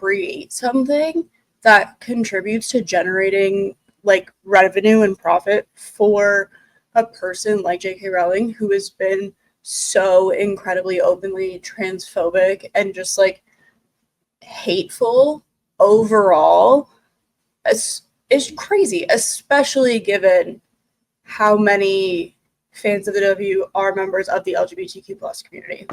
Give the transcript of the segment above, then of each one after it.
create something that contributes to generating like revenue and profit for a person like J.K. Rowling, who has been so incredibly openly transphobic and just like hateful overall, is crazy, especially given how many fans of the W are members of the LGBTQ plus community.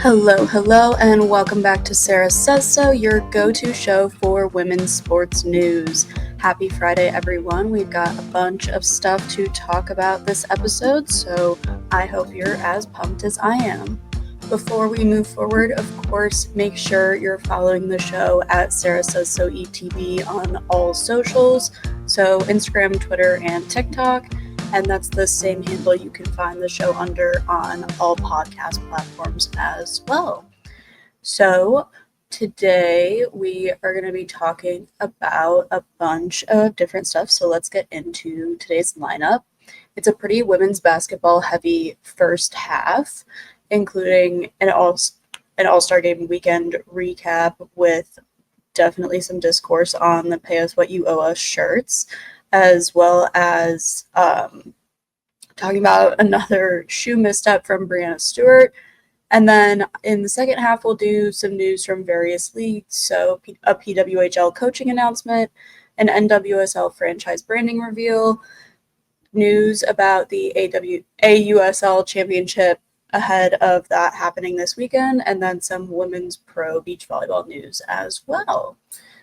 Hello, and welcome back to Sarah Says So, your go-to show for women's sports news. Happy Friday, everyone. We've got a bunch of stuff to talk about this episode, so I hope you're as pumped as I am. Before we move forward, of course, make sure you're following the show at Sarah Says So ETV on all socials, so Instagram, Twitter, and TikTok. And that's the same handle you can find the show under on all podcast platforms as well. So today we are going to be talking about a bunch of different stuff. So let's get into today's lineup. It's a pretty women's basketball heavy first half, including an all-star game weekend recap with definitely some discourse on the Pay Us What You Owe Us shirts, as well as talking about another shoe misstep from Breanna Stewart. And then in the second half, we'll do some news from various leagues. So a PWHL coaching announcement, an NWSL franchise branding reveal, news about the AUSL championship ahead of that happening this weekend, and then some women's pro beach volleyball news as well.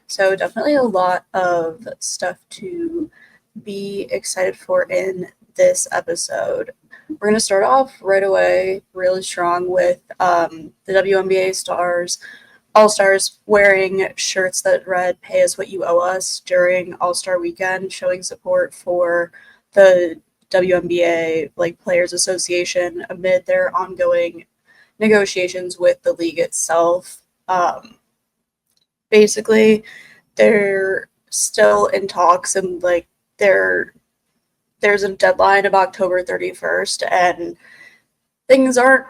So definitely a lot of stuff to be excited for in this episode. We're going to start off right away really strong with the WNBA All-Stars wearing shirts that read "Pay Us What You Owe Us" during All-Star Weekend, showing support for the WNBA Players Association amid their ongoing negotiations with the league itself. Basically, they're still in talks, and there's a deadline of October 31st, and things aren't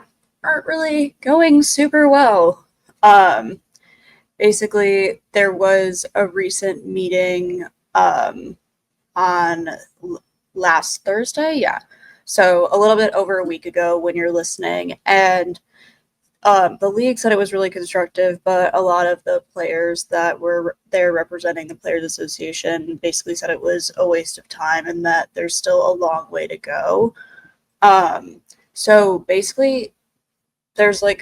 really going super well. Basically, there was a recent meeting on last Thursday, so a little bit over a week ago when you're listening, and the league said it was really constructive, but a lot of the players that were there representing the Players Association basically said it was a waste of time and that there's still a long way to go. So basically, there's a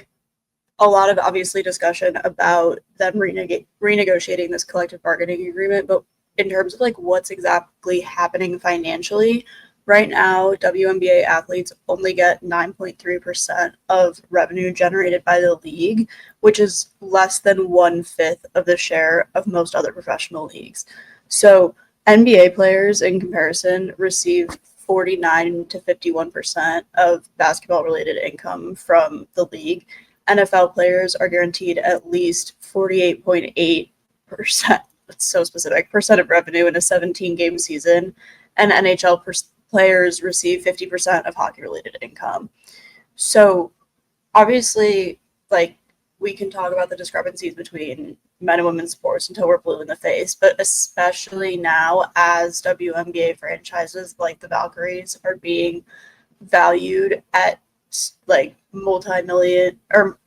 lot of obviously discussion about them renegotiating this collective bargaining agreement, but in terms of what's exactly happening financially, right now, WNBA athletes only get 9.3% of revenue generated by the league, which is less than 1/5 of the share of most other professional leagues. So NBA players, in comparison, receive 49 to 51% of basketball-related income from the league. NFL players are guaranteed at least 48.8%, that's so specific, percent of revenue in a 17-game season, and NHL players receive 50% of hockey-related income. So obviously, we can talk about the discrepancies between men and women's sports until we're blue in the face, but especially now as WNBA franchises like the Valkyries are being valued at multi-million or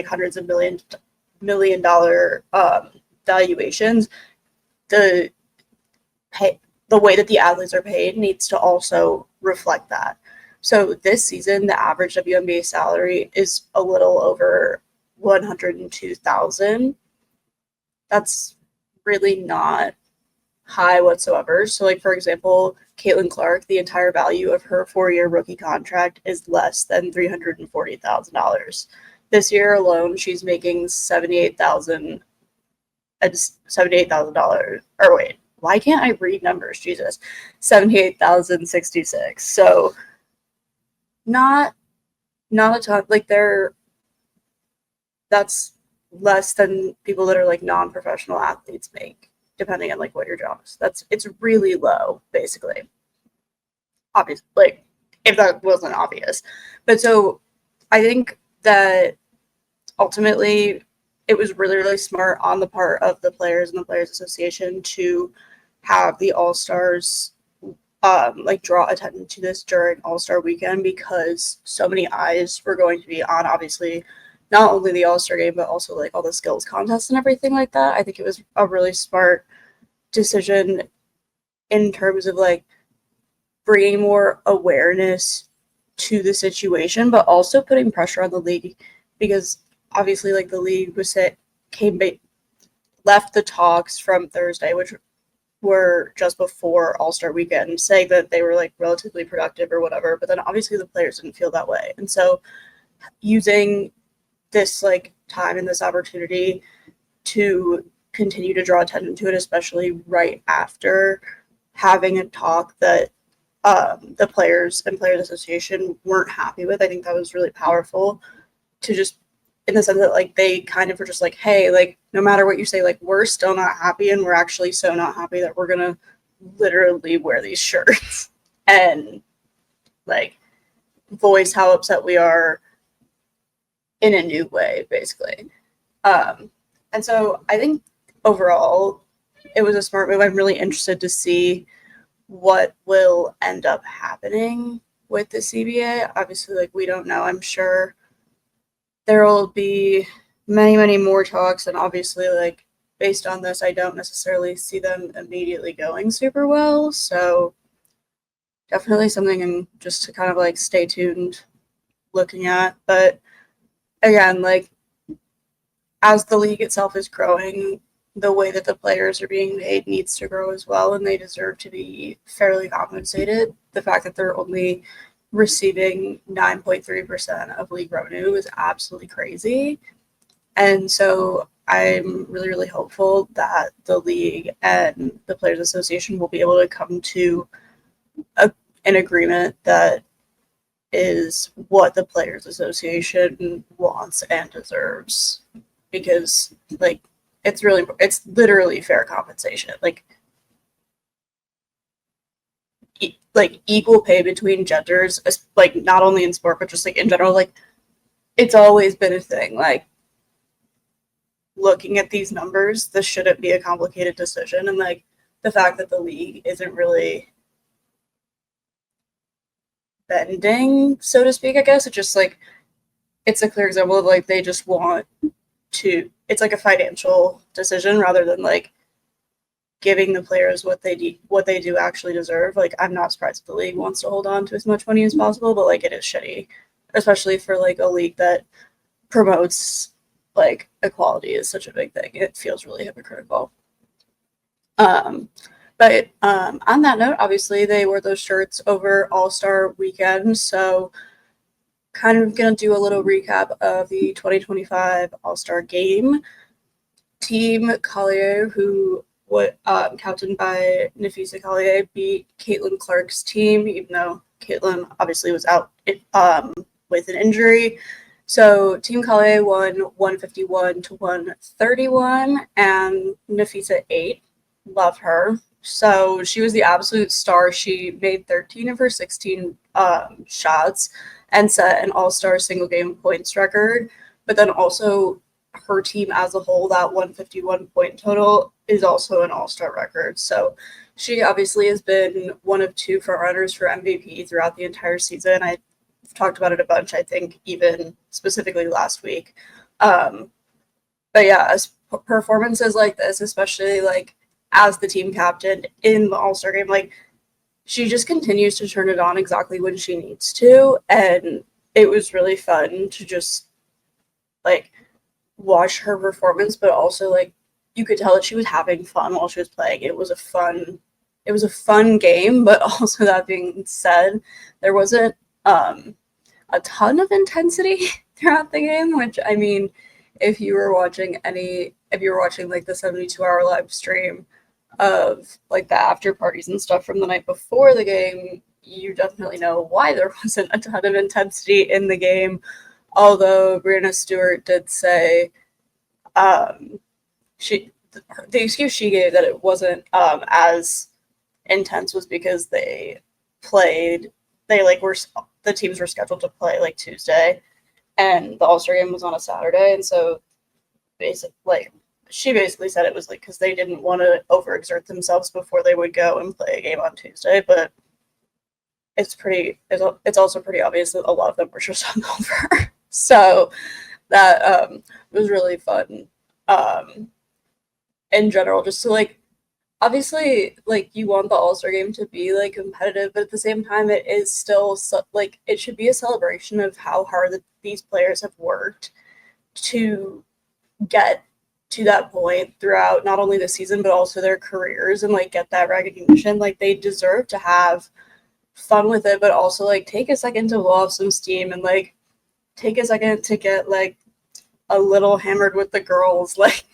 hundreds of million dollar valuations, the way that the athletes are paid needs to also reflect that. So this season, the average WNBA salary is a little over $102,000. That's really not high whatsoever. So, for example, Caitlin Clark, the entire value of her 4-year rookie contract is less than $340,000. This year alone, she's making $78,000. Or wait. Why can't I read numbers? Jesus. 78,066. So not a ton. That's less than people that are like non-professional athletes make, depending on like what your job is. It's really low, basically. Obviously, like if that wasn't obvious. But so I think that ultimately it was really, really smart on the part of the players and the Players Association to have the All-Stars like draw attention to this during All-Star weekend, because so many eyes were going to be on, obviously, not only the All-Star game, but also like all the skills contests and everything like that. I think it was a really smart decision in terms of like bringing more awareness to the situation, but also putting pressure on the league, because obviously like the league left the talks from Thursday, which were just before All-Star weekend, saying that they were like relatively productive or whatever, but then obviously the players didn't feel that way. And so using this like time and this opportunity to continue to draw attention to it, especially right after having a talk that the players and Players Association weren't happy with, I think that was really powerful, to just in the sense that like they kind of were just like, hey, like no matter what you say, like we're still not happy, and we're actually so not happy that we're gonna literally wear these shirts and like voice how upset we are in a new way, basically. And so I think overall it was a smart move. I'm really interested to see what will end up happening with the CBA. Obviously, like we don't know. I'm sure there will be many, many more talks, and obviously, like based on this, I don't necessarily see them immediately going super well. So definitely something just to kind of like stay tuned looking at. But again, like as the league itself is growing, the way that the players are being paid needs to grow as well, and they deserve to be fairly compensated. The fact that they're only receiving 9.3% of league revenue is absolutely crazy. And so I'm really, really hopeful that the league and the Players Association will be able to come to an agreement that is what the Players Association wants and deserves, because like it's literally fair compensation. Like equal pay between genders, like not only in sport but just like in general, like it's always been a thing. Like looking at these numbers, this shouldn't be a complicated decision, and like the fact that the league isn't really bending, so to speak, I guess it's just like it's a clear example of like they just want to, it's like a financial decision rather than like giving the players what they do actually deserve. Like I'm not surprised if the league wants to hold on to as much money as possible, but like it is shitty, especially for like a league that promotes like equality is such a big thing. It feels really hypocritical. But on that note, obviously they wore those shirts over All-Star weekend, so kind of going to do a little recap of the 2025 All-Star game. Team Collier, who captained by Nafisa Collier, beat Caitlin Clark's team, even though Caitlin obviously was out with an injury. So Team Collier won 151 to 131, and Nafisa 8. Love her. So she was the absolute star. She made 13 of her 16 shots and set an all-star single game points record. But then also her team as a whole, that 151 point total, is also an all-star record. So she obviously has been one of two frontrunners for MVP throughout the entire season. I've talked about it a bunch, I think, even specifically last week. But yeah, performances like this, especially like as the team captain in the All-Star game, like she just continues to turn it on exactly when she needs to, and it was really fun to just like watch her performance, but also like you could tell that she was having fun while she was playing. It was a fun game, but also that being said, there wasn't a ton of intensity throughout the game, which I mean, if you were watching like the 72-hour live stream of like the after parties and stuff from the night before the game, you definitely know why there wasn't a ton of intensity in the game. Although Breanna Stewart did say she the excuse she gave that it wasn't as intense was because the teams were scheduled to play like Tuesday, and the All-Star game was on a Saturday, and so she basically said it was like because they didn't want to overexert themselves before they would go and play a game on Tuesday, but it's also pretty obvious that a lot of them were just hungover. So that was really fun. In general, just to like obviously like you want the All-Star game to be like competitive, but at the same time it is still like it should be a celebration of how hard these players have worked to get to that point throughout not only the season but also their careers and like get that recognition. Like they deserve to have fun with it, but also like take a second to blow off some steam and like take a second to get like a little hammered with the girls. Like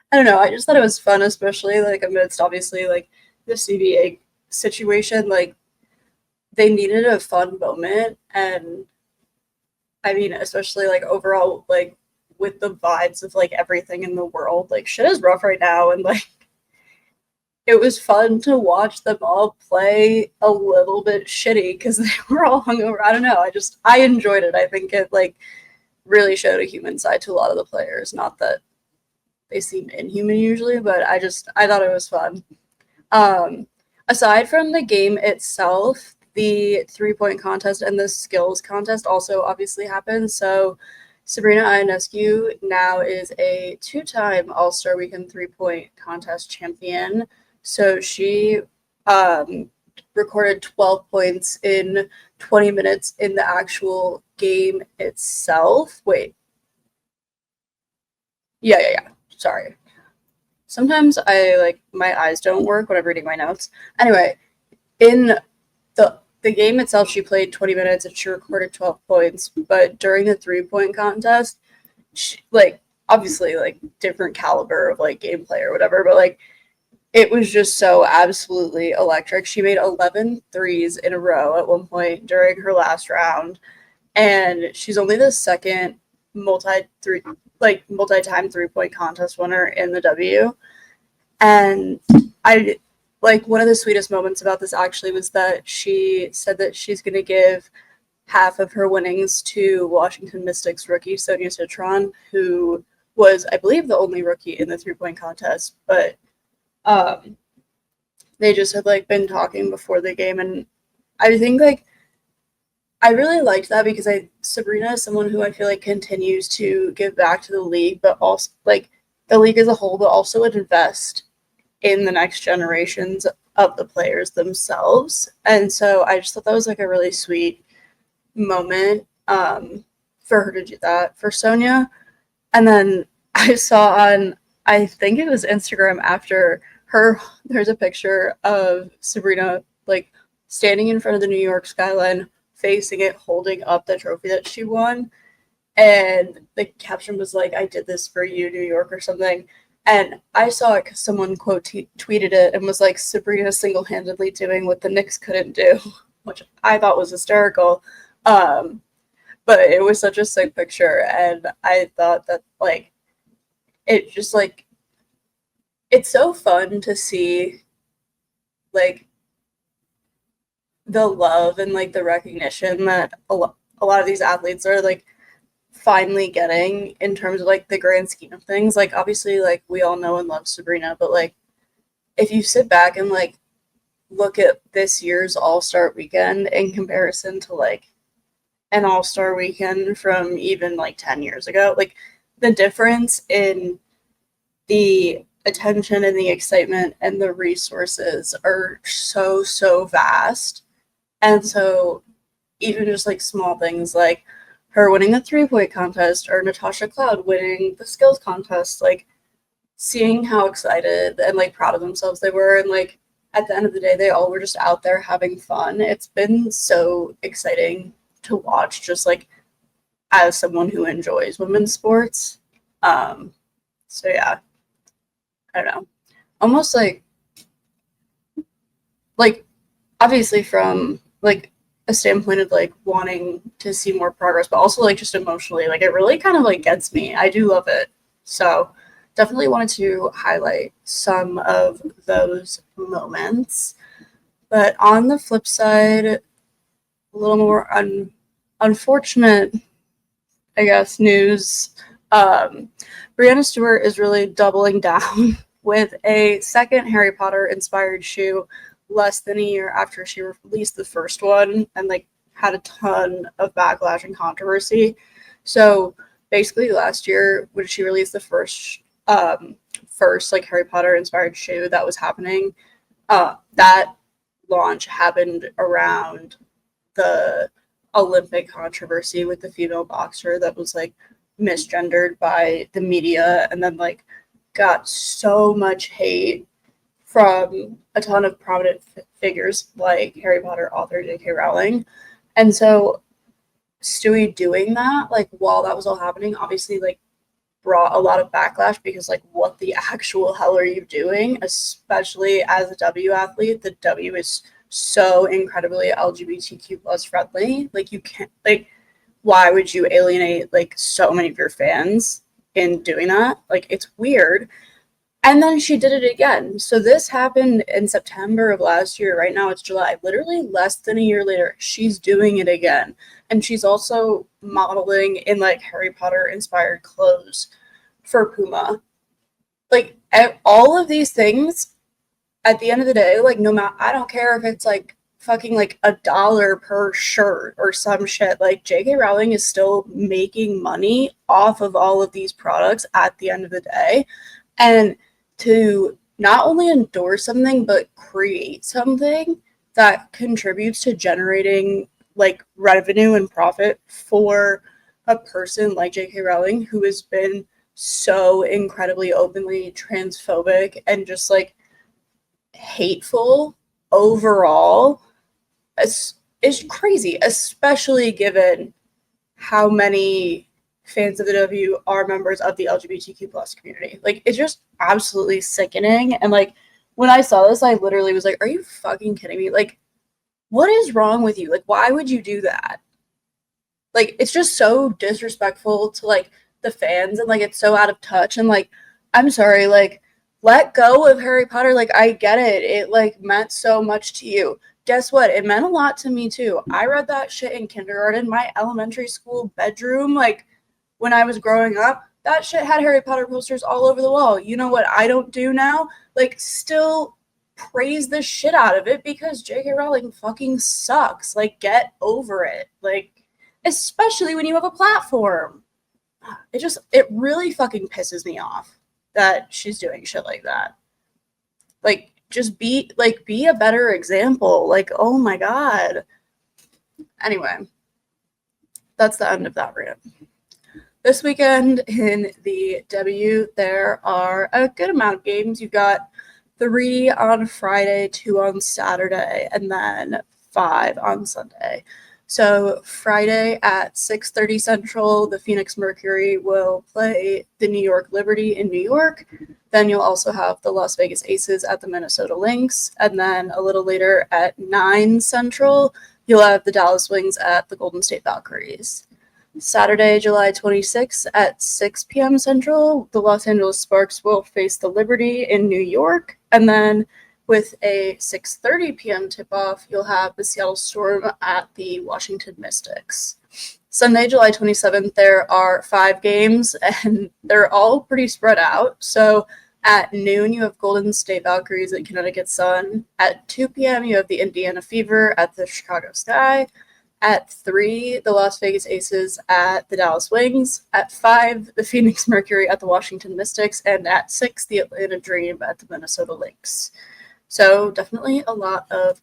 I don't know, I just thought it was fun, especially like amidst obviously like the CBA situation. Like they needed a fun moment, and I mean especially like overall like with the vibes of like everything in the world, like shit is rough right now, and like it was fun to watch them all play a little bit shitty because they were all hungover. I don't know, I enjoyed it. I think it like really showed a human side to a lot of the players, not that they seem inhuman usually, but I thought it was fun. Aside from the game itself, the 3-point contest and the skills contest also obviously happened. So Sabrina Ionescu now is a 2-time All-Star Weekend 3-point contest champion. So she recorded 12 points in 20 minutes in the actual game itself. Wait. Yeah. Sorry. Sometimes my eyes don't work when I'm reading my notes. Anyway, in the game itself, she played 20 minutes and she recorded 12 points. But during the 3-point contest, she, like obviously like different caliber of like gameplay or whatever, but like it was just so absolutely electric. She made 11 threes in a row at one point during her last round, and she's only the second multi-time 3-point contest winner in the W. And I like one of the sweetest moments about this actually was that she said that she's going to give half of her winnings to Washington Mystics rookie Sonia Citron, who was, I believe, the only rookie in the 3-point contest. But they just had like been talking before the game, and I think like I really liked that because Sabrina is someone who I feel like continues to give back to the league, but also like the league as a whole, but also invest in the next generations of the players themselves. And so I just thought that was like a really sweet moment for her to do that for Sonia. And then I saw on, I think it was Instagram after her, there's a picture of Sabrina like standing in front of the New York skyline, facing it, holding up the trophy that she won. And the caption was like, "I did this for you, New York," or something. And I saw it because someone tweeted it and was like, Sabrina single-handedly doing what the Knicks couldn't do, which I thought was hysterical. But it was such a sick picture, and I thought that like it just like it's so fun to see like the love and like the recognition that a lot of these athletes are like finally getting in terms of like the grand scheme of things. Like obviously like we all know and love Sabrina, but like if you sit back and like look at this year's All-Star weekend in comparison to like an All-Star weekend from even like 10 years ago, like the difference in the attention and the excitement and the resources are so vast. And so even just like small things like her winning the 3-point contest or Natasha Cloud winning the skills contest, like seeing how excited and like proud of themselves they were, and like at the end of the day they all were just out there having fun. It's been so exciting to watch, just like as someone who enjoys women's sports. So yeah, I don't know, almost like obviously from like a standpoint of like wanting to see more progress, but also like just emotionally, like it really kind of like gets me. I do love it. So definitely wanted to highlight some of those moments. But on the flip side, a little more unfortunate, I guess, news. Breanna Stewart is really doubling down with a second Harry Potter inspired shoe less than a year after she released the first one and like had a ton of backlash and controversy. So basically last year when she released the first like Harry Potter inspired shoe that was happening, that launch happened around the Olympic controversy with the female boxer that was like misgendered by the media and then like got so much hate from a ton of prominent figures like Harry Potter author J.K. Rowling. And so Stewie doing that, like while that was all happening, obviously like brought a lot of backlash because like what the actual hell are you doing? Especially as a W athlete, the W is so incredibly LGBTQ plus friendly. Like you can't like why would you alienate like so many of your fans in doing that? Like it's weird. And then she did it again. So this happened in September of last year. Right now it's July. Literally less than a year later, she's doing it again. And she's also modeling in like Harry Potter inspired clothes for Puma. Like all of these things at the end of the day, like no matter, I don't care if it's like fucking like $1 per shirt or some shit. Like J.K. Rowling is still making money off of all of these products at the end of the day. And to not only endorse something, but create something that contributes to generating like revenue and profit for a person like J.K. Rowling, who has been so incredibly openly transphobic and just like hateful overall is crazy, especially given how many fans of the W are members of the LGBTQ plus community. Like it's just absolutely sickening. And like when I saw this, I literally was like, are you fucking kidding me? Like, what is wrong with you? Like, why would you do that? Like, it's just so disrespectful to like the fans and like it's so out of touch. And like, I'm sorry, like, let go of Harry Potter. Like, I get it. It like meant so much to you. Guess what? It meant a lot to me too. I read that shit in kindergarten, my elementary school bedroom, like when I was growing up, that shit had Harry Potter posters all over the wall. You know what I don't do now? Like, still praise the shit out of it because J.K. Rowling fucking sucks. Like, get over it. Like, especially when you have a platform. It really fucking pisses me off that she's doing shit like that. Like, just be a better example. Like, oh my God. Anyway, that's the end of that rant. This weekend in the W, there are a good amount of games. You've got 3 on Friday, 2 on Saturday, and then 5 on Sunday. So Friday at 6:30 Central, the Phoenix Mercury will play the New York Liberty in New York. Then you'll also have the Las Vegas Aces at the Minnesota Lynx. And then a little later at 9 Central, you'll have the Dallas Wings at the Golden State Valkyries. Saturday, July 26th at 6 p.m. Central, the Los Angeles Sparks will face the Liberty in New York. And then with a 6:30 p.m. tip-off, you'll have the Seattle Storm at the Washington Mystics. Sunday, July 27th, there are 5 games, and they're all pretty spread out. So at noon, you have Golden State Valkyries at Connecticut Sun. At 2 p.m., you have the Indiana Fever at the Chicago Sky. At 3, the Las Vegas Aces at the Dallas Wings. At 5, the Phoenix Mercury at the Washington Mystics. And at 6, the Atlanta Dream at the Minnesota Lynx. So definitely a lot of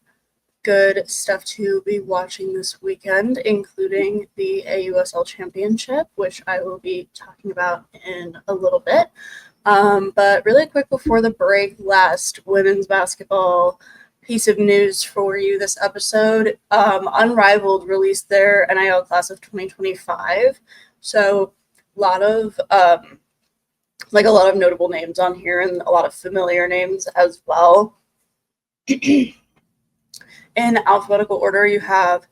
good stuff to be watching this weekend, including the AUSL Championship, which I will be talking about in a little bit. But really quick before the break, last women's basketball piece of news for you this episode. Unrivaled released their NIL class of 2025. So a lot of notable names on here and a lot of familiar names as well. In alphabetical order, you have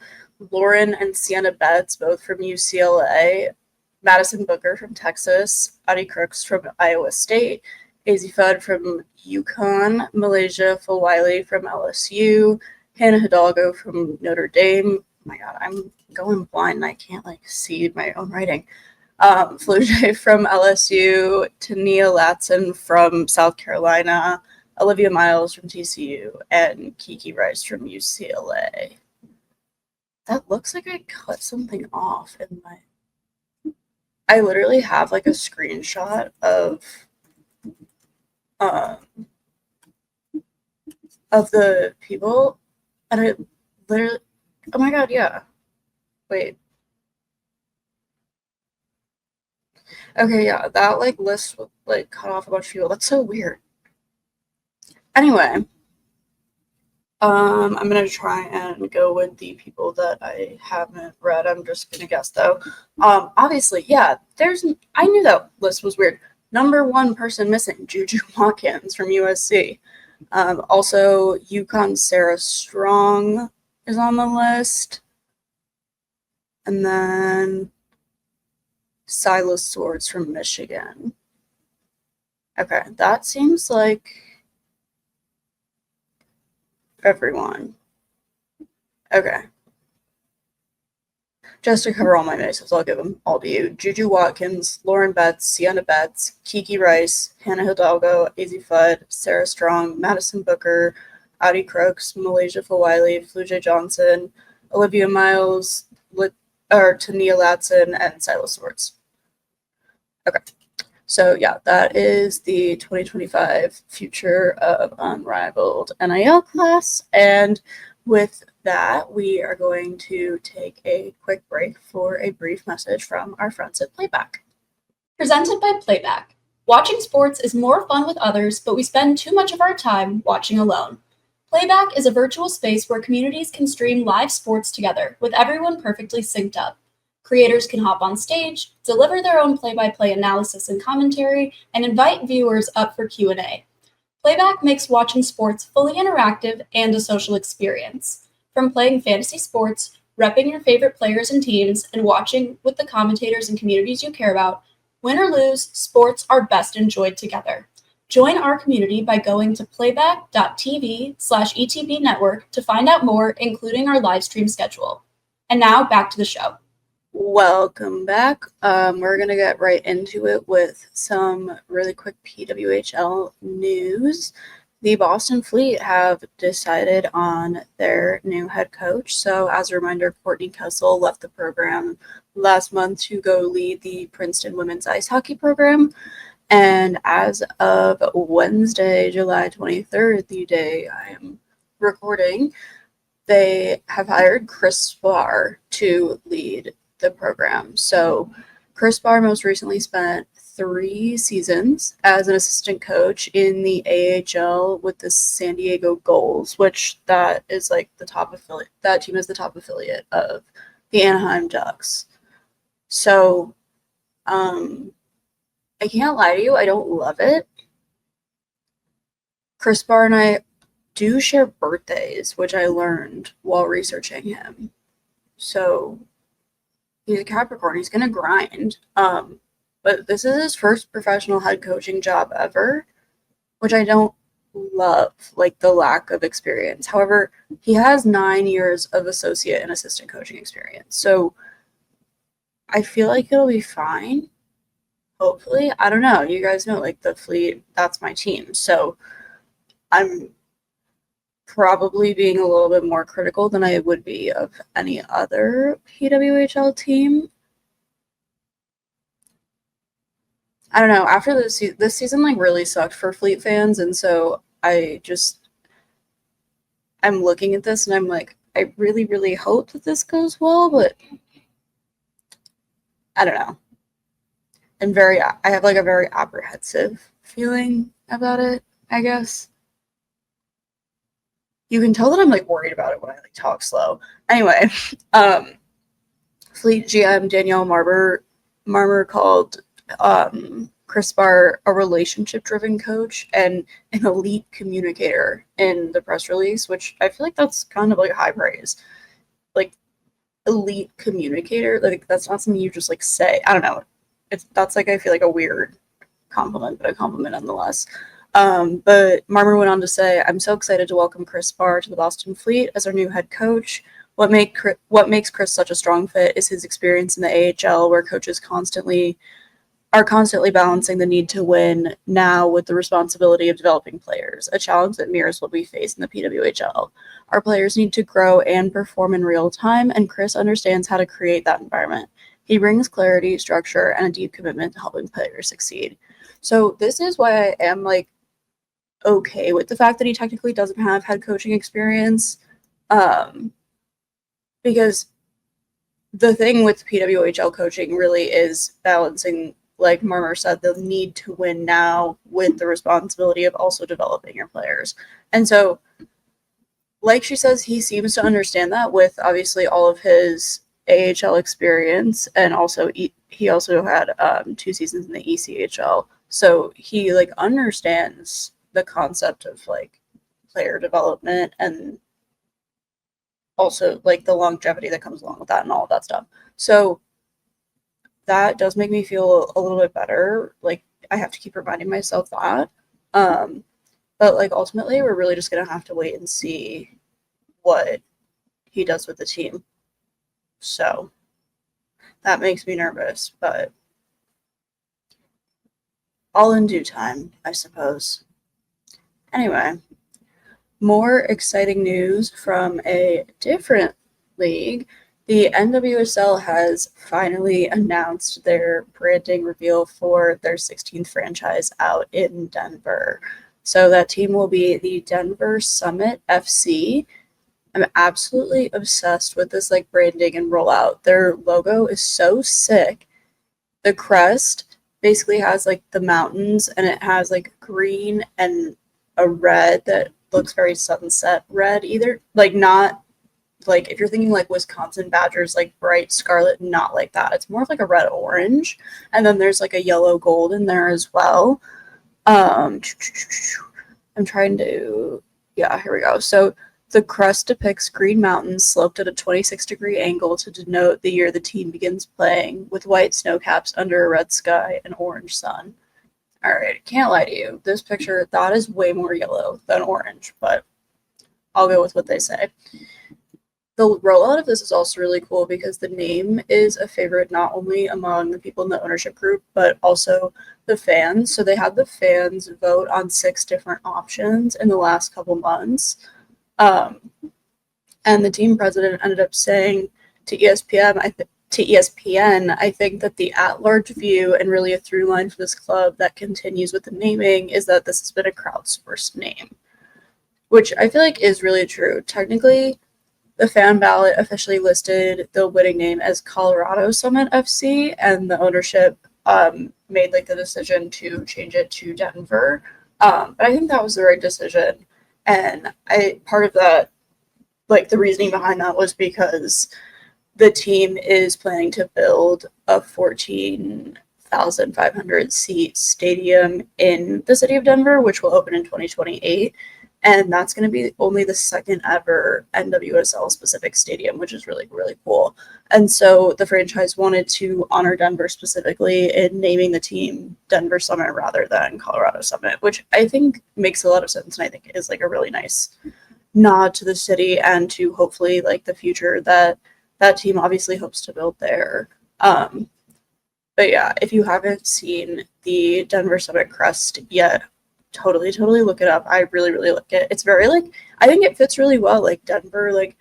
Lauren and Sienna Betts, both from UCLA. Madison Booker from Texas, Audie Crooks from Iowa State, Azzi Fudd from UConn, Malaysia Fulwiley from LSU, Hannah Hidalgo from Notre Dame. Oh my God, I'm going blind and I can't see my own writing. Flaugier from LSU, Tania Latson from South Carolina, Olivia Miles from TCU, and Kiki Rice from UCLA. That looks like I cut something off in my... I literally have a screenshot of the people, and I literally... Oh my God, yeah. Wait. Okay, yeah, that list cut off a bunch of people. That's so weird. Anyway, I'm gonna try and go with the people that I haven't read. I'm just gonna guess though. Obviously, yeah, I knew that list was weird. Number 1 person missing, Juju Watkins from USC. Also, UConn's Sarah Strong is on the list. And then Silas Swords from Michigan. Okay, that seems like everyone. Okay. Just to cover all my misses, I'll give them all to you. Juju Watkins, Lauren Betts, Sienna Betts, Kiki Rice, Hannah Hidalgo, Azzi Fudd, Sarah Strong, Madison Booker, Audie Crooks, Malaysia Fulwiley, Flaugier Johnson, Olivia Miles, Tania Latson, and Silas Swords. Okay. So yeah, that is the 2025 future of Unrivaled NIL class. And with that, we are going to take a quick break for a brief message from our friends at Playback. Presented by Playback. Watching sports is more fun with others, but we spend too much of our time watching alone. Playback is a virtual space where communities can stream live sports together, with everyone perfectly synced up. Creators can hop on stage, deliver their own play-by-play analysis and commentary, and invite viewers up for Q&A. Playback makes watching sports fully interactive and a social experience. From playing fantasy sports, repping your favorite players and teams, and watching with the commentators and communities you care about, win or lose, sports are best enjoyed together. Join our community by going to playback.tv/ETB network to find out more, including our live stream schedule. And now back to the show. Welcome back. We're going to get right into it with some really quick PWHL news. The Boston Fleet have decided on their new head coach. So as a reminder, Courtney Kessel left the program last month to go lead the Princeton women's ice hockey program. And as of Wednesday, July 23rd, the day I am recording, they have hired Kris Sparre to lead the program. So Kris Sparre most recently spent 3 seasons as an assistant coach in the AHL with the San Diego Gulls, which that is the top affiliate. That team is the top affiliate of the Anaheim Ducks. So I can't lie to you, I don't love it. Kris Sparre and I do share birthdays, which I learned while researching him. So he's a Capricorn. He's going to grind. But this is his first professional head coaching job ever, which I don't love, the lack of experience. However, he has 9 years of associate and assistant coaching experience. So I feel like it'll be fine. Hopefully. I don't know. You guys know, the Fleet, that's my team. So I'm probably being a little bit more critical than I would be of any other PWHL team. I don't know. After this season, really sucked for Fleet fans, and so I'm looking at this and I'm I really, really hope that this goes well, but I don't know. I have a very apprehensive feeling about it, I guess. You can tell that I'm worried about it when I talk slow. Anyway, Fleet GM Danielle Marmer called Kris Sparre a relationship-driven coach and an elite communicator in the press release, which I feel that's kind of high praise. Elite communicator, that's not something you just say. I don't know. that's like, I feel like a weird compliment, but a compliment nonetheless. But Marmer went on to say, "I'm so excited to welcome Kris Sparre to the Boston Fleet as our new head coach. What makes Kris such a strong fit is his experience in the AHL, where coaches are constantly balancing the need to win now with the responsibility of developing players, a challenge that mirrors what we face in the PWHL. Our players need to grow and perform in real time, and Kris understands how to create that environment. He brings clarity, structure, and a deep commitment to helping players succeed." So this is why I am like okay with the fact that he technically doesn't have head coaching experience, because the thing with PWHL coaching really is balancing, like Marmer said, the need to win now with the responsibility of also developing your players. And so, like she says, he seems to understand that with obviously all of his AHL experience, and also he also had 2 seasons in the ECHL. So he like understands the concept of like player development and also like the longevity that comes along with that and all of that stuff. So that does make me feel a little bit better. Like I have to keep reminding myself that. But like ultimately we're really just gonna have to wait and see what he does with the team. So that makes me nervous, but all in due time, I suppose. Anyway, more exciting news from a different league. The NWSL has finally announced their branding reveal for their 16th franchise out in Denver. So that team will be the Denver Summit FC. I'm absolutely obsessed with this like branding and rollout. Their logo is so sick. The crest basically has like the mountains, and it has like green and a red that looks very sunset red, either like not like if you're thinking like Wisconsin Badgers, like bright scarlet, not like that. It's more of like a red orange, and then there's like a yellow gold in there as well. I'm trying to, yeah, here we go. So the crest depicts green mountains sloped at a 26-degree angle to denote the year the team begins playing, with white snow caps under a red sky and orange sun. All right, can't lie to you. This picture, that is way more yellow than orange, but I'll go with what they say. The rollout of this is also really cool because the name is a favorite not only among the people in the ownership group, but also the fans. So they had the fans vote on 6 different options in the last couple months. And the team president ended up saying to ESPN, I think that the at-large view and really a through line for this club that continues with the naming is that this has been a crowdsourced name, which I feel like is really true. Technically, the fan ballot officially listed the winning name as Colorado Summit FC, and the ownership made like the decision to change it to Denver. But I think that was the right decision, and part of that, like the reasoning behind that, was because the team is planning to build a 14,500 seat stadium in the city of Denver, which will open in 2028. And that's going to be only the second ever NWSL specific stadium, which is really, really cool. And so the franchise wanted to honor Denver specifically in naming the team Denver Summit rather than Colorado Summit, which I think makes a lot of sense. And I think is like a really nice nod to the city and to hopefully like the future that that team obviously hopes to build there. But yeah, if you haven't seen the Denver Summit crest yet, totally look it up. I really like it. It's very like, I think it fits really well. Like Denver like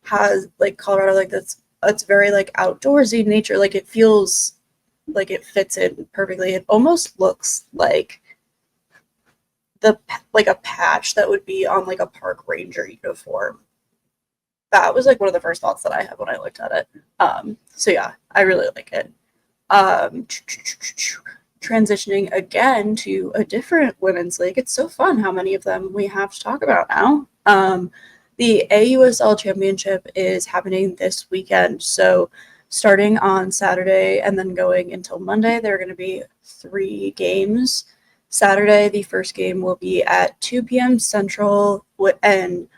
has like Colorado, like it's very like outdoorsy nature. Like it feels like it fits in perfectly. It almost looks like like a patch that would be on like a park ranger uniform. That was like one of the first thoughts that I had when I looked at it. So yeah, I really like it. Transitioning again to a different women's league. It's so fun how many of them we have to talk about now. The AUSL Championship is happening this weekend. So starting on Saturday and then going until Monday, there are going to be 3 games. Saturday, the first game will be at 2 p.m. Central, and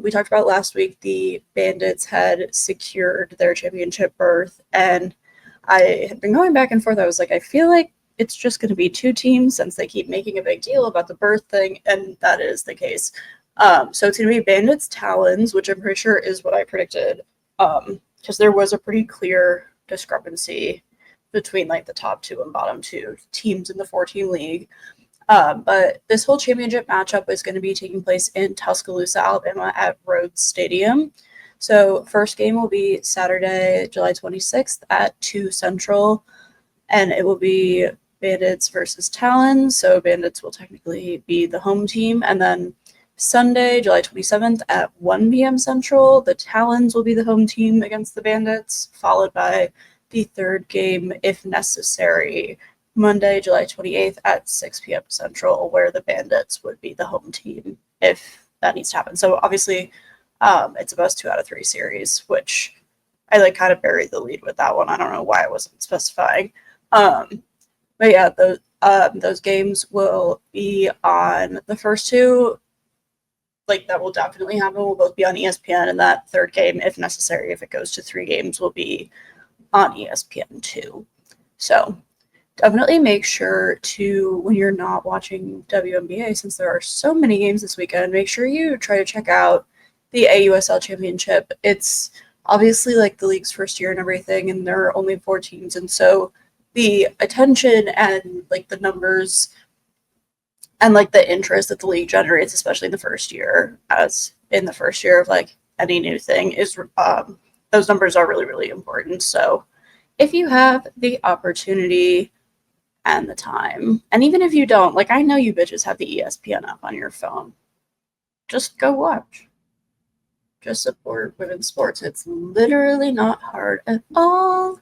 we talked about last week, the Bandits had secured their championship berth, and I had been going back and forth. I was like, I feel like it's just going to be 2 teams since they keep making a big deal about the birth thing, and that is the case. So it's going to be Bandits Talons, which I'm pretty sure is what I predicted, because there was a pretty clear discrepancy between like the top 2 and bottom 2 teams in the 4-team league. But this whole championship matchup is going to be taking place in Tuscaloosa, Alabama at Rhodes Stadium. So first game will be Saturday, July 26th at 2 Central, and it will be Bandits versus Talons. So Bandits will technically be the home team. And then Sunday, July 27th at 1 p.m. Central, the Talons will be the home team against the Bandits, followed by the third game, if necessary, Monday, July 28th at 6 p.m. Central, where the Bandits would be the home team if that needs to happen. So obviously, it's a best 2 out of 3 series, which I like kind of buried the lead with that one. I don't know why I wasn't specifying. But yeah, those games will be on the first 2. Like, that will definitely happen. Will both be on ESPN, and that third game, if necessary, if it goes to 3 games, will be on ESPN too. So definitely make sure to, when you're not watching WNBA, since there are so many games this weekend, make sure you try to check out the AUSL Championship. It's obviously like the league's first year and everything, and there are only 4 teams, and so the attention and like the numbers and like the interest that the league generates, especially in the first year, as in the first year of like any new thing, is those numbers are really, really important. So if you have the opportunity and the time, and even if you don't, like, I know you bitches have the ESPN app on your phone, just go watch. Just support women's sports. It's literally not hard at all.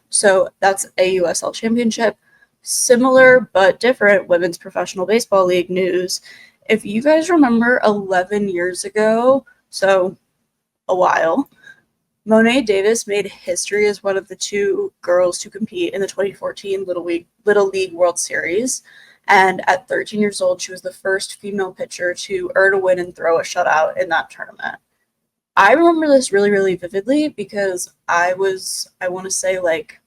So that's AUSL Championship. Similar but different Women's Professional Baseball League news. If you guys remember 11 years ago, so a while, Monet Davis made history as one of the 2 girls to compete in the 2014 Little League World Series. And at 13 years old, she was the first female pitcher to earn a win and throw a shutout in that tournament. I remember this really, really vividly because I want to say like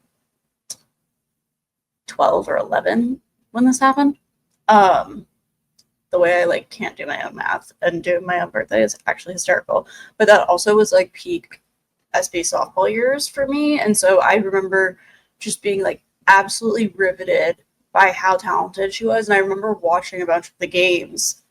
12 or 11 when this happened. The way I like can't do my own math and do my own birthday is actually hysterical. But that also was like peak SB softball years for me. And so I remember just being like absolutely riveted by how talented she was. And I remember watching a bunch of the games.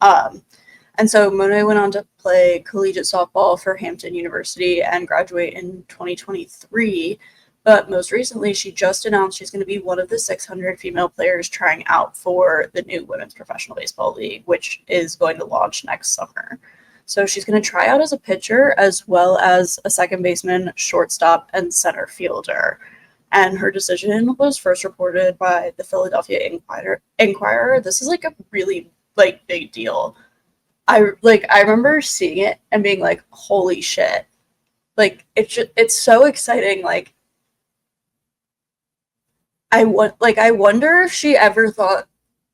And so Monet went on to play collegiate softball for Hampton University and graduate in 2023. But most recently, she just announced she's going to be one of the 600 female players trying out for the new Women's Professional Baseball League, which is going to launch next summer. So she's going to try out as a pitcher as well as a second baseman, shortstop, and center fielder. And her decision was first reported by the Philadelphia Inquirer. This is like a really like big deal. I remember seeing it and being like, holy shit. Like it's so exciting. Like I wonder if she ever thought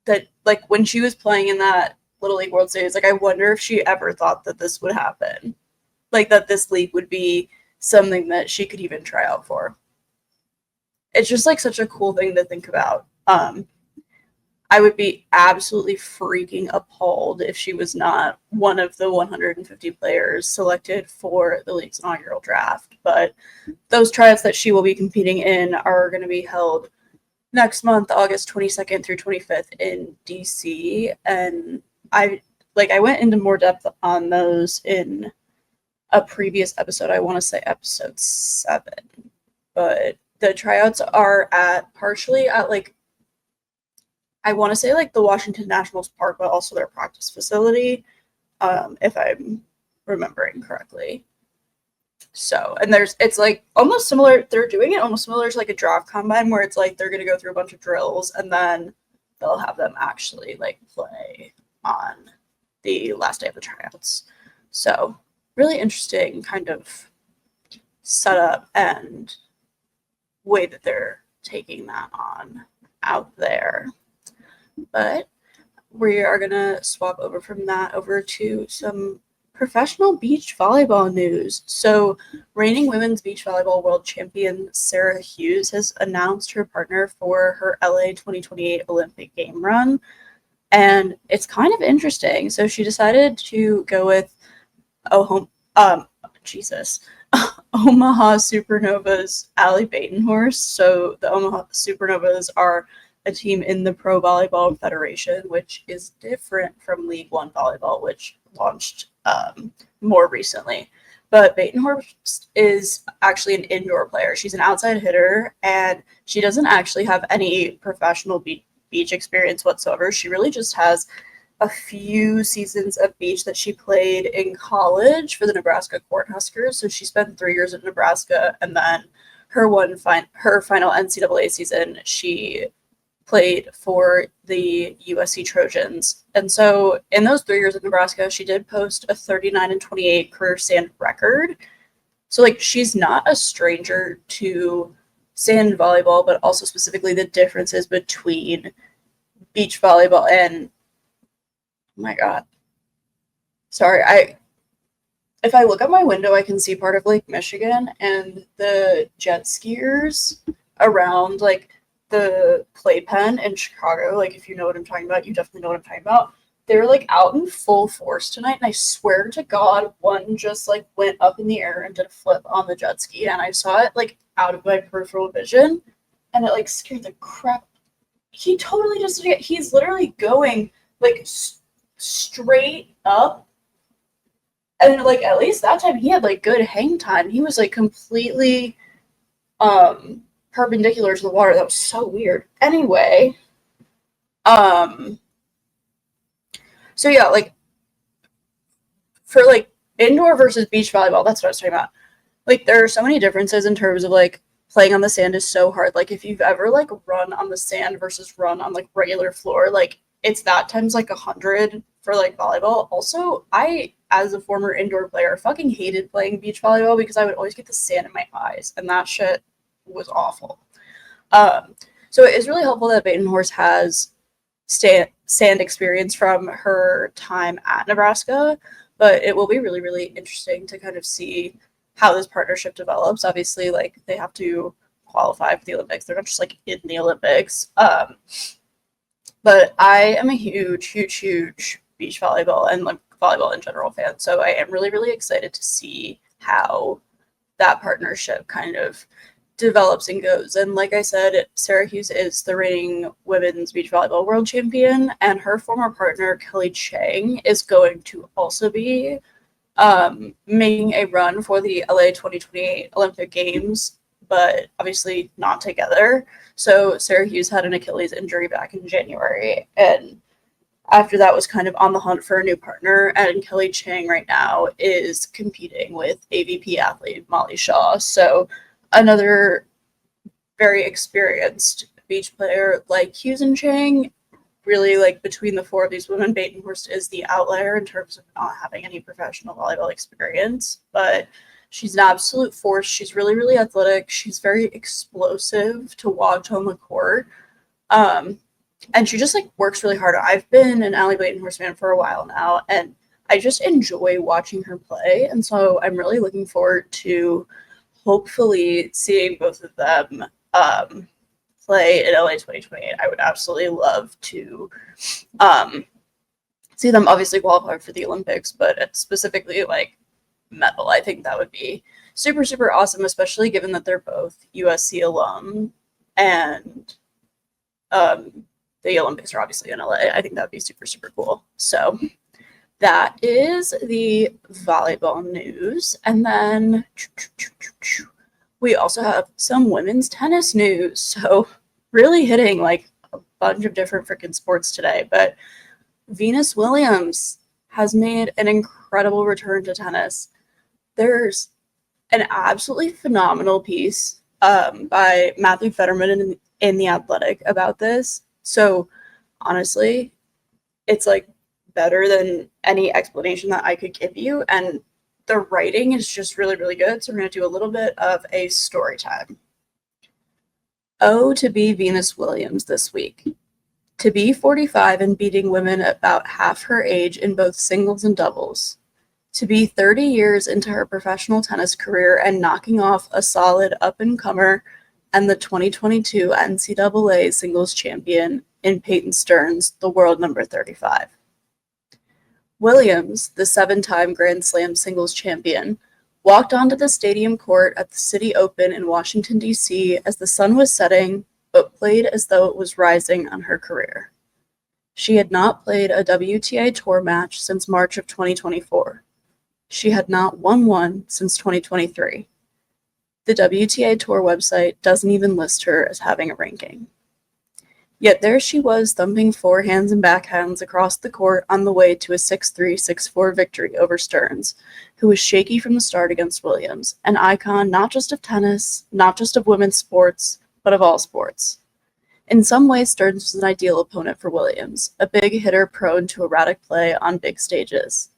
that, like, when she was playing in that Little League World Series, like, I wonder if she ever thought that this would happen. Like, that this league would be something that she could even try out for. It's just, like, such a cool thing to think about. I would be absolutely freaking appalled if she was not one of the 150 players selected for the league's inaugural draft. But those tryouts that she will be competing in are going to be held next month, August 22nd through 25th in DC. And I went into more depth on those in a previous episode. I want to say episode 7. But the tryouts are partially at like, I want to say like the Washington Nationals Park, but also their practice facility, if I'm remembering correctly. So, and it's like almost similar. They're doing it almost similar to like a draft combine where it's like they're going to go through a bunch of drills and then they'll have them actually like play on the last day of the tryouts. So really interesting kind of setup and way that they're taking that on out there. But we are going to swap over from that over to some professional beach volleyball news. So, reigning women's beach volleyball world champion Sarah Hughes has announced her partner for her LA 2028 Olympic game run. And it's kind of interesting. So, she decided to go with Omaha Supernovas Allie Batenhorst. So, the Omaha Supernovas are a team in the Pro Volleyball Federation, which is different from League One Volleyball, which launched more recently. But Batenhorst is actually an indoor player. She's an outside hitter, and she doesn't actually have any professional beach experience whatsoever. She really just has a few seasons of beach that she played in college for the Nebraska Cornhuskers. So she spent 3 years at Nebraska, and then her final NCAA season, she played for the USC Trojans. And so in those 3 years at Nebraska, she did post a 39-28 career sand record. So like she's not a stranger to sand volleyball, but also specifically the differences between beach volleyball and oh my god. Sorry, if I look out my window, I can see part of Lake Michigan and the jet skiers around like the playpen in Chicago. Like if you know what I'm talking about, you definitely know what I'm talking about. They're like out in full force tonight, and I swear to God, one just like went up in the air and did a flip on the jet ski, and I saw it like out of my peripheral vision, and it like scared the crap. He totally just he's literally going like straight up, and like at least that time he had like good hang time. He was like completely perpendicular to the water. That was so weird. Anyway, so yeah, like for like indoor versus beach volleyball, that's what I was talking about. Like there are so many differences in terms of like playing on the sand is so hard. Like if you've ever like run on the sand versus run on like regular floor, like it's that times like 100 for like volleyball. Also, I as a former indoor player fucking hated playing beach volleyball because I would always get the sand in my eyes, and that shit was awful. So it is really helpful that Batenhorst has sand experience from her time at Nebraska, but it will be really, really interesting to kind of see how this partnership develops. Obviously, like they have to qualify for the Olympics. They're not just like in the Olympics. But I am a huge beach volleyball and like volleyball in general fan. So I am really, really excited to see how that partnership kind of develops and goes. And like I said, Sarah Hughes is the reigning women's beach volleyball world champion, and her former partner Kelly Chang is going to also be making a run for the LA 2028 Olympic Games, but obviously not together. So Sarah Hughes had an Achilles injury back in January, and after that was kind of on the hunt for a new partner, and Kelly Chang right now is competing with AVP athlete Molly Shaw. So another very experienced beach player like Hughes and Chang. Really, like between the four of these women, Batenhorst is the outlier in terms of not having any professional volleyball experience, but she's an absolute force. She's really, really athletic. She's very explosive to watch on the court. And she just like works really hard. I've been an Allie Batenhorst fan for a while now, and I just enjoy watching her play. And so I'm really looking forward to hopefully seeing both of them play in LA 2028. I would absolutely love to see them obviously qualify for the Olympics, but specifically like medal. I think that would be super, super awesome, especially given that they're both USC alum, and the Olympics are obviously in LA. I think that would be super, super cool. So that is the volleyball news. And then we also have some women's tennis news. So really hitting like a bunch of different freaking sports today. But Venus Williams has made an incredible return to tennis. There's an absolutely phenomenal piece by Matthew Fetterman in The Athletic about this. So honestly, it's like better than any explanation that I could give you. And the writing is just really, really good. So we're going to do a little bit of a story time. Oh, to be Venus Williams this week. To be 45 and beating women about half her age in both singles and doubles. To be 30 years into her professional tennis career and knocking off a solid up-and-comer and the 2022 NCAA singles champion in Peyton Stearns, the world number 35. Williams, the 7-time Grand Slam singles champion, walked onto the stadium court at the City Open in Washington, D.C. as the sun was setting, but played as though it was rising on her career. She had not played a WTA Tour match since March of 2024. She had not won one since 2023. The WTA Tour website doesn't even list her as having a ranking. Yet there she was thumping forehands and backhands across the court on the way to a 6-3, 6-4 victory over Stearns, who was shaky from the start against Williams, an icon not just of tennis, not just of women's sports, but of all sports. In some ways, Stearns was an ideal opponent for Williams, a big hitter prone to erratic play on big stages.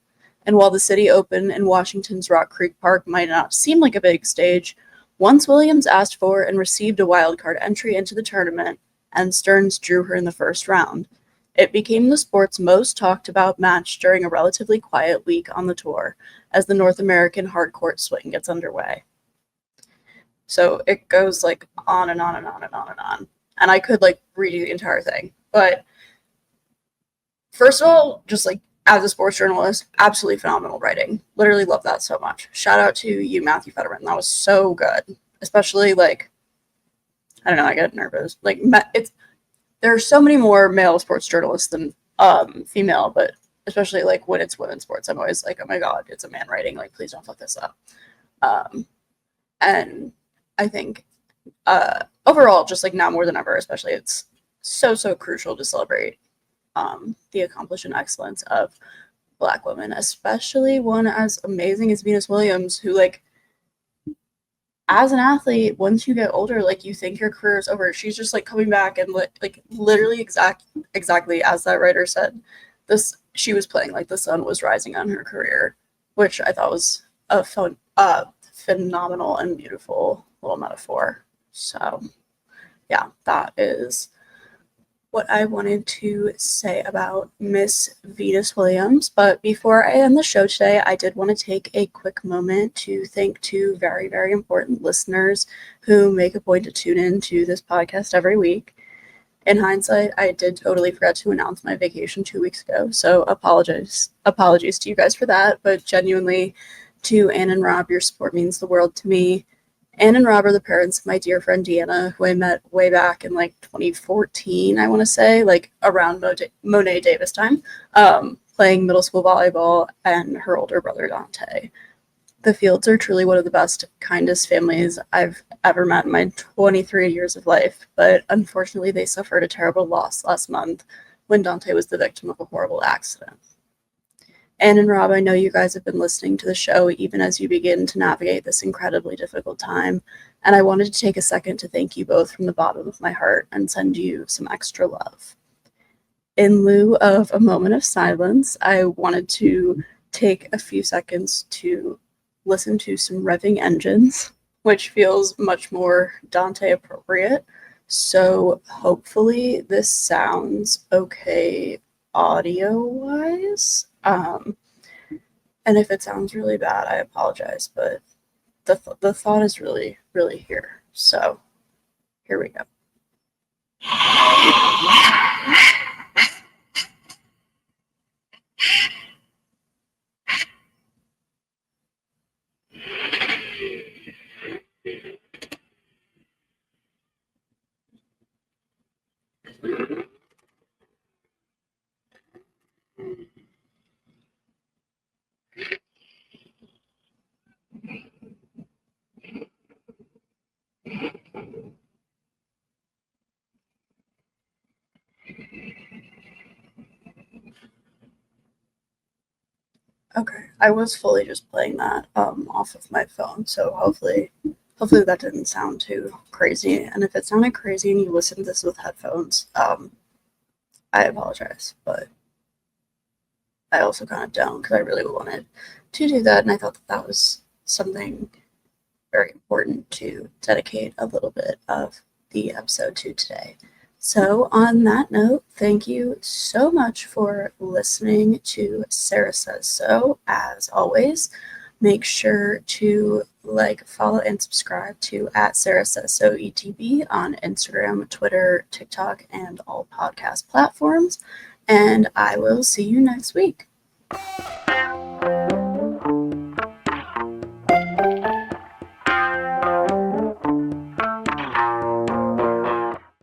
And while the City Open in Washington's Rock Creek Park might not seem like a big stage, once Williams asked for and received a wildcard entry into the tournament, and Stearns drew her in the first round, it became the sport's most talked about match during a relatively quiet week on the tour as the North American hardcourt swing gets underway. So it goes like on and on and on and on and on. And I could like read you the entire thing. But first of all, just like as a sports journalist, absolutely phenomenal writing. Literally love that so much. Shout out to you, Matthew Federman. That was so good. Especially like, I don't know, I get nervous. Like there are so many more male sports journalists than female, but especially like when it's women's sports, I'm always like, oh my God, it's a man writing. Like, please don't fuck this up. And I think overall, just like now more than ever, especially, it's so crucial to celebrate the accomplishment and excellence of Black women, especially one as amazing as Venus Williams, who like, as an athlete, once you get older, like you think your career is over. She's just like coming back and like literally exactly as that writer said, she was playing like the sun was rising on her career, which I thought was a phenomenal and beautiful little metaphor. So yeah, that is what I wanted to say about Miss Venus Williams. But before I end the show today, I did want to take a quick moment to thank two very, very important listeners who make a point to tune in to this podcast every week. In hindsight, I did totally forget to announce my vacation 2 weeks ago, so apologies to you guys for that. But genuinely, to Anne and Rob, your support means the world to me. Anne and Rob are the parents of my dear friend Deanna, who I met way back in like 2014, I want to say, like around Monet Davis time, playing middle school volleyball, and her older brother Dante. The Fields are truly one of the best, kindest families I've ever met in my 23 years of life, but unfortunately they suffered a terrible loss last month when Dante was the victim of a horrible accident. Anne and Rob, I know you guys have been listening to the show even as you begin to navigate this incredibly difficult time, and I wanted to take a second to thank you both from the bottom of my heart and send you some extra love. In lieu of a moment of silence, I wanted to take a few seconds to listen to some revving engines, which feels much more Dante appropriate. So hopefully this sounds okay audio-wise. And if it sounds really bad, I apologize, but the thought is really, really here. So here we go. Okay, I was fully just playing that off of my phone, so hopefully that didn't sound too crazy. And if it sounded crazy and you listened to this with headphones, I apologize, but I also kind of don't because I really wanted to do that, and I thought that was something very important to dedicate a little bit of the episode to today. So, on that note, thank you so much for listening to Sarah Says So. As always, make sure to follow, and subscribe to at Sarah Says So ETB on Instagram, Twitter, TikTok, and all podcast platforms. And I will see you next week.